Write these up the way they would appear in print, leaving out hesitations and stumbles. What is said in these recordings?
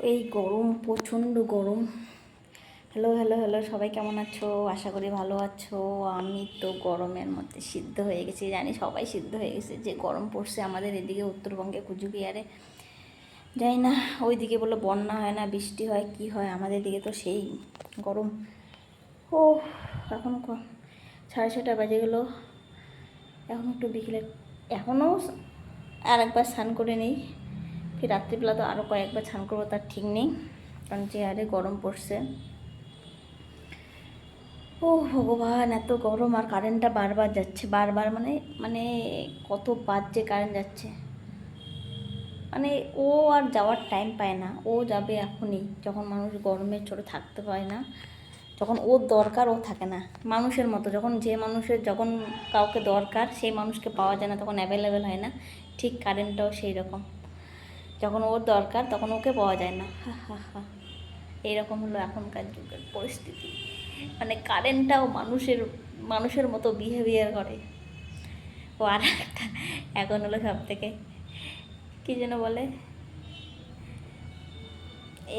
এই গরম, প্রচণ্ড গরম। হ্যালো হ্যালো হ্যালো, সবাই কেমন আছো? আশা করি ভালো আছো। আমি তো গরমের মধ্যে সিদ্ধ হয়ে গেছি, জানি সবাই সিদ্ধ হয়ে গেছে। যে গরম পড়ছে আমাদের এদিকে উত্তরবঙ্গে কুচবিহারে, যাই না ওইদিকে বলে বন্যা হয় না, বৃষ্টি হয়, কি হয়, আমাদের দিকে তো সেই গরম। ও এখন 6:30 বাজে গেলো, এখন একটু বিকেলে, এখনও আর একবার স্নান করে নিই, ফির রাত্রিবেলা তো আরও কয়েকবার স্নান করবো তার ঠিক নেই, কারণ যে হারে গরম পড়ছে। ও ভগবান, এত গরম! আর কারেন্টটা বারবার যাচ্ছে, বারবার মানে মানে কত বাজছে কারেন্ট যাচ্ছে, মানে ও আর যাওয়ার টাইম পায় না। ও যাবে এখনই, যখন মানুষ গরমের ছোটো থাকতে পায় না, যখন ওর দরকার ও থাকে না। মানুষের মতো, যখন যে মানুষের যখন কাউকে দরকার সেই মানুষকে পাওয়া যায় না, তখন অ্যাভেলেবেল হয় না, ঠিক কারেন্টটাও সেই রকম। যখন ওর দরকার তখন ওকে পাওয়া যায় না। হা হা হা, এইরকম হলো এখনকার যুগের পরিস্থিতি। মানে কারেন্টটাও মানুষের মানুষের মতো বিহেভিয়ার করে। ও আর একটা এখন হলো সব থেকে, কী যেন বলে,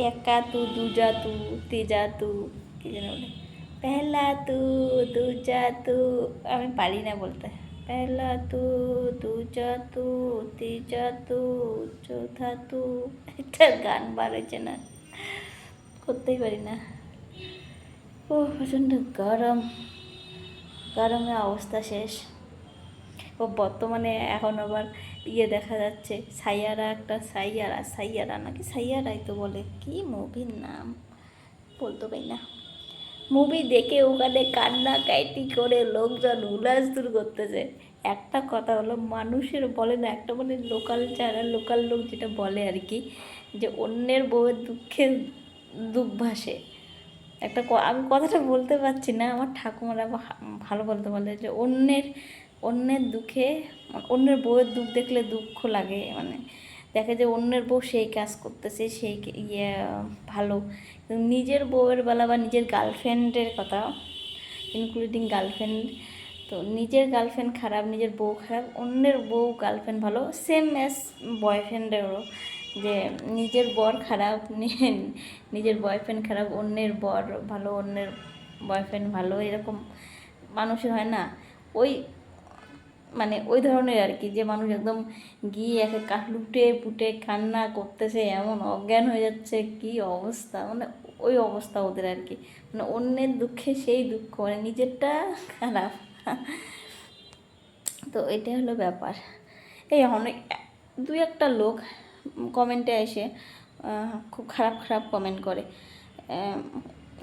একা তু দুজা তু তেজা তু, কী যেন বলে, পেহলা তু দুজা তু, আমি পারি না বলতে। পেহলা তু দুজা তু তেজা তু চৌথা তু, একটা গান বার হয়েছে না, করতেই পারি না। ও প্রচণ্ড গরম, গরমে অবস্থা শেষ। ও বর্তমানে এখন আবার দেখা যাচ্ছে সাইয়ারা, একটা সাইয়ারা, সাইয়ারা নাকি সাইয়ারাই তো বলে, কি মুভির নাম বলতে পারি না। মুভি দেখে ওখানে কান্না কাইটি করে লোকজন হুলাস্থুল করতেছে। একটা কথা হলো, মানুষের বলে না, একটা মানে লোকাল, যারা লোকাল লোক যেটা বলে আর কি, যে অন্যের বউয়ের দুঃখে দুঃখ ভাসে। একটা আমি কথাটা বলতে পারছি না, আমার ঠাকুমারা ভালো বলতে বলে যে অন্যের দুঃখে, অন্যের বউয়ের দুঃখ দেখলে দুঃখ লাগে, মানে দেখে যে অন্যের বউ সেই কাজ করতেছে, সেই ভালো, নিজের বউয়ের বেলা বা নিজের গার্লফ্রেন্ডের কথা, ইনক্লুডিং গার্লফ্রেন্ড, তো নিজের গার্লফ্রেন্ড খারাপ, নিজের বউ খারাপ, অন্যের বউ গার্লফ্রেন্ড ভালো, সেম অ্যাজ বয়ফ্রেন্ডেরও, যে নিজের বর খারাপ, নিজের বয়ফ্রেন্ড খারাপ, অন্যের বর ভালো, অন্যের বয়ফ্রেন্ড ভালো, এরকম মানুষের হয় না, ওই মানে ওই ধরনের আর কি, যে মানুষ একদম গিয়ে একে লুটে পুটে কান্না করতেছে, এমন অজ্ঞান হয়ে যাচ্ছে, কি অবস্থা, মানে ওই অবস্থা ওদের আর কি, মানে অন্যের দুঃখে সেই দুঃখ, মানে নিজেরটা খারাপ। তো এটাই হলো ব্যাপার। এই অনেক দুই একটা লোক কমেন্টে এসে খুব খারাপ খারাপ কমেন্ট করে,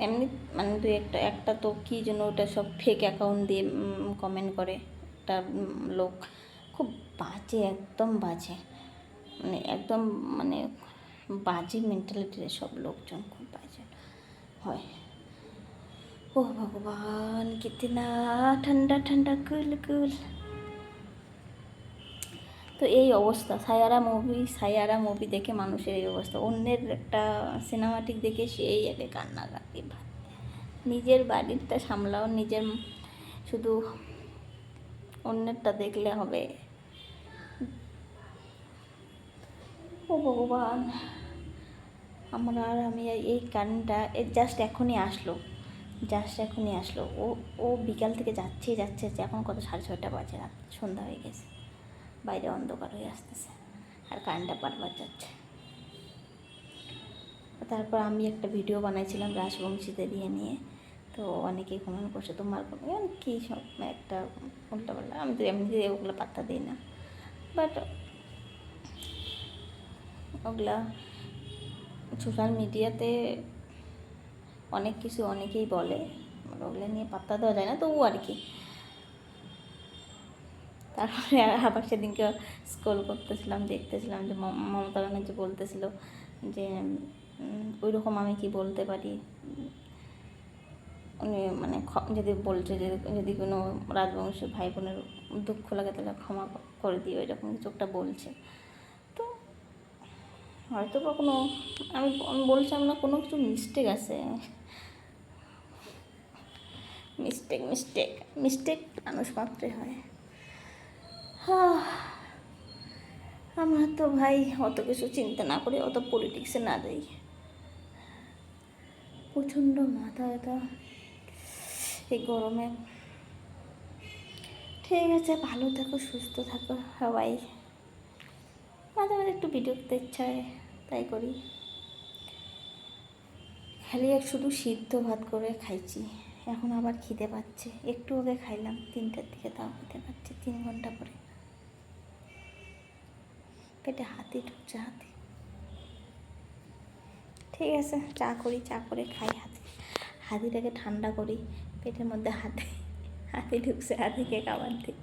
এমনি মানে দুই একটা তো কী জন্য ওটা সব ফেক অ্যাকাউন্ট দিয়ে কমেন্ট করে একটা লোক, খুব বাজে, একদম বাজে, মানে একদম মানে বাজে মেন্টালিটির সব লোকজন, খুব বাজে হয়। ও ভগবান, কিতনা ঠান্ডা ঠান্ডা কুল কুল। তো এই অবস্থা, সায়ারা মুভি দেখে মানুষের এই অবস্থা, অন্যের একটা সিনেমাটিক দেখে সেই একে কান্নাকাটি। নিজের বাড়িরটা সামলাও, নিজের শুধু অন্যেরটা দেখলে হবে। ও ভগবান, আমি এই গানটা জাস্ট এখনই আসলো, ও ও বিকাল থেকে যাচ্ছে, এখন কত 6:30 বাজে, রাত সন্ধ্যা হয়ে গেছে, বাইরে অন্ধকার হয়ে আসতেছে, আর কারেন্টটা বারবার যাচ্ছে। তারপর আমি একটা ভিডিও বানাইছিলাম রাজবংশীতে দিয়ে নিয়ে, তো অনেকেই কমেন্ট করছে তোমার কী সব একটা উল্টাপাল্টা, আমি তো এমনিতে ওগুলো পাত্তা দিই না, বাট ওগুলা সোশ্যাল মিডিয়াতে অনেক কিছু অনেকেই বলে, ওগুলো নিয়ে পাত্তা দেওয়া যায় না, তো ও আর কি। তারপরে আবার সেদিনকে স্ক্রল করতেছিলাম, দেখতেছিলাম যে মমতা ব্যানার্জি বলতেছিল যে ওই রকম আমি কি বলতে পারি, উনি মানে যদি বলছে যে যদি কোনো রাজবংশের ভাই বোনের দুঃখ লাগে তাহলে ক্ষমা করে দিও, এরকম কিছু একটা বলছে। তো হয়তো বা কোনো, আমি বলছিলাম না কোনো কিছু মিস্টেক আছে, মিস্টেক মানুষ মাত্রই হয়। আমরা তো ভাই অত কিছু চিন্তা না করি, অত পলিটিক্সে না যাই, প্রচণ্ড মাথা ব্যথা এই গরমে। ঠিক আছে, ভালো থাকো, সুস্থ থাকো সবাই। মাঝে মাঝে একটু ভিডিও করতে ইচ্ছা হয়, তাই করি। খালি এক শুধু সিদ্ধ ভাত করে খাইছি, এখন আবার খিদে পাচ্ছে। একটু আগে খাইলাম 3টার দিকে, তাও খিদে পাচ্ছে 3 ঘন্টা পরে। পেটে হাতি ঢুকছে, হাতি। ঠিক আছে, চা করি, চা করে খাই, হাতিটাকে ঠান্ডা করি। পেটের মধ্যে হাতি হাতি ঢুকছে, হাতিকে খাবার দিই।